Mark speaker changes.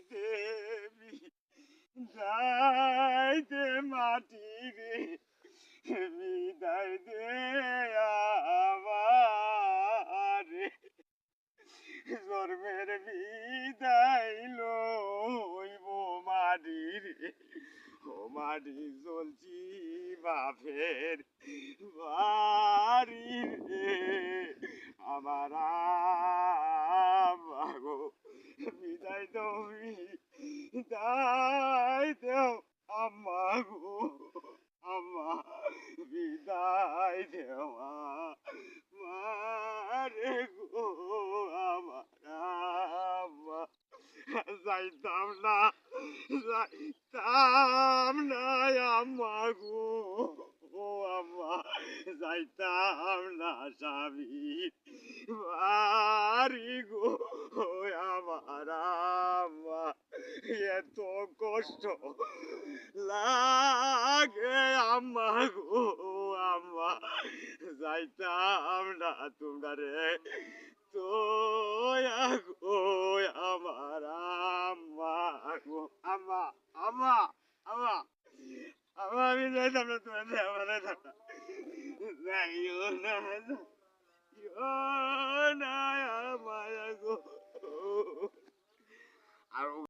Speaker 1: দেবী বিদায় দে মাটি রে বিদায় দে আমারে জন্মের বিদায় লইব মাটি রে ও মাটি চলছি বাপের বাড়ি রে আমার আম্মা বিদায় দাও বিদায় দাও আম্মা গো আম্মা বিদায় দেওয়া মারে গো আমার আম্মা যাইতাম না যাইতাম না আম্মা গো ও আম্মা যাইতাম না স্বামীর বাড়ি গো আমার আম্মা এত কষ্ট লাগে আম্মা গো আম্মা যাইতাম না তোমরা রে তো গো আমার আম্মা গো আম্মা আম্মা আম্মা আম্মা আমি যাইতাম না তোমরা আমার যাইও না যাইও না আমার গো আর